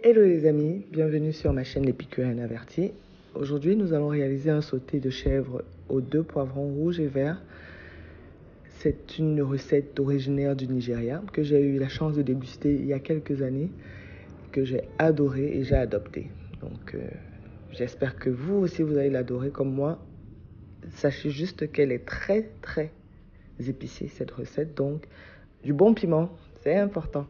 Hello les amis, bienvenue sur ma chaîne L'Épicurien Averti. Aujourd'hui, nous allons réaliser un sauté de chèvre aux 2 poivrons rouges et verts. C'est une recette originaire du Nigeria que j'ai eu la chance de déguster il y a quelques années, que j'ai adoré et j'ai adopté. Donc, j'espère que vous aussi vous allez l'adorer comme moi. Sachez juste qu'elle est très épicée cette recette, donc du bon piment, c'est important.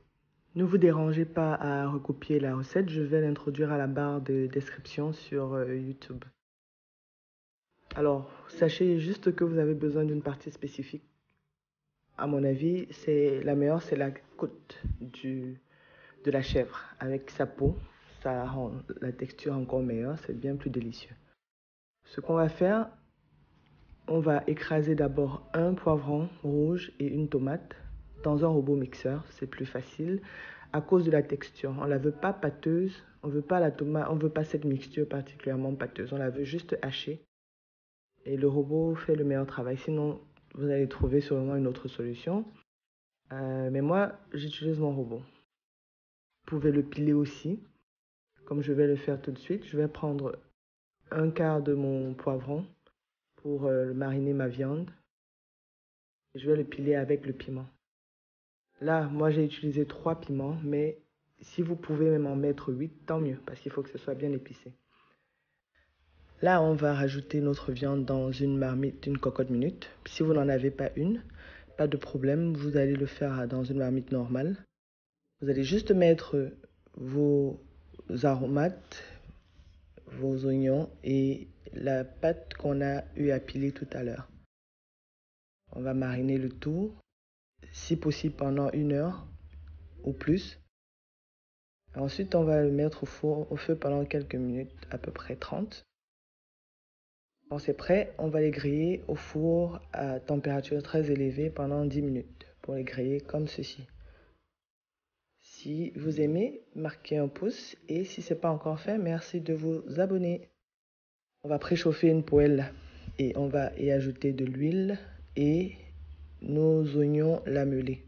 Ne vous dérangez pas à recopier la recette, je vais l'introduire à la barre de description sur YouTube. Alors, sachez juste que vous avez besoin d'une partie spécifique. À mon avis, c'est la meilleure, c'est la côte de la chèvre avec sa peau. Ça rend la texture encore meilleure, c'est bien plus délicieux. Ce qu'on va faire, on va écraser d'abord un poivron rouge et une tomate dans un robot mixeur, c'est plus facile à cause de la texture. On la veut pas pâteuse, on veut pas la tomate, on veut pas cette mixture particulièrement pâteuse, on la veut juste hachée. Et le robot fait le meilleur travail. Sinon, vous allez trouver sûrement une autre solution. Mais moi, j'utilise mon robot. Vous pouvez le piler aussi, comme je vais le faire tout de suite. Je vais prendre un quart de mon poivron pour mariner ma viande. Je vais le piler avec le piment. Là, moi, j'ai utilisé 3 piments, mais si vous pouvez même en mettre 8, tant mieux, parce qu'il faut que ce soit bien épicé. Là, on va rajouter notre viande dans une marmite d'une cocotte minute. Si vous n'en avez pas une, pas de problème, vous allez le faire dans une marmite normale. Vous allez juste mettre vos aromates, vos oignons et la pâte qu'on a eu à piler tout à l'heure. On va mariner le tout, si possible pendant 1 heure ou plus. Ensuite, on va le mettre au feu pendant quelques minutes, à peu près 30. Quand c'est prêt, on va les griller au four à température très élevée pendant 10 minutes pour les griller comme ceci. Si vous aimez, marquez un pouce et si ce n'est pas encore fait, merci de vous abonner. On va préchauffer une poêle et on va y ajouter de l'huile et nos oignons lamelés.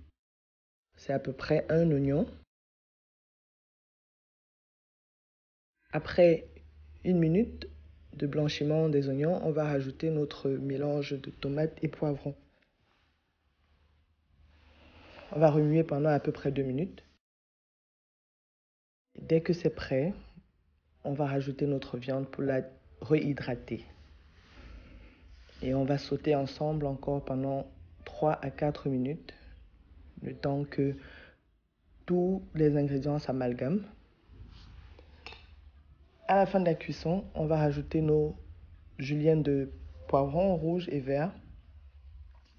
C'est à peu près un oignon. Après 1 minute de blanchiment des oignons, on va rajouter notre mélange de tomates et poivrons. On va remuer pendant à peu près 2 minutes. Dès que c'est prêt, on va rajouter notre viande pour la réhydrater. Et on va sauter ensemble encore pendant 3 à 4 minutes, le temps que tous les ingrédients s'amalgament. À la fin de la cuisson, on va rajouter nos juliennes de poivrons rouges et verts.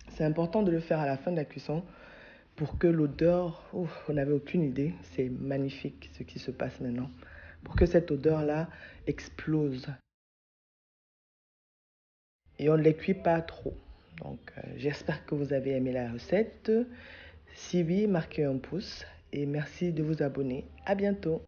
C'est important de le faire à la fin de la cuisson pour que l'odeur, vous n'avez aucune idée, c'est magnifique ce qui se passe maintenant, pour que cette odeur-là explose. Et on ne les cuit pas trop. Donc, j'espère que vous avez aimé la recette. Si oui, marquez un pouce et merci de vous abonner. À bientôt.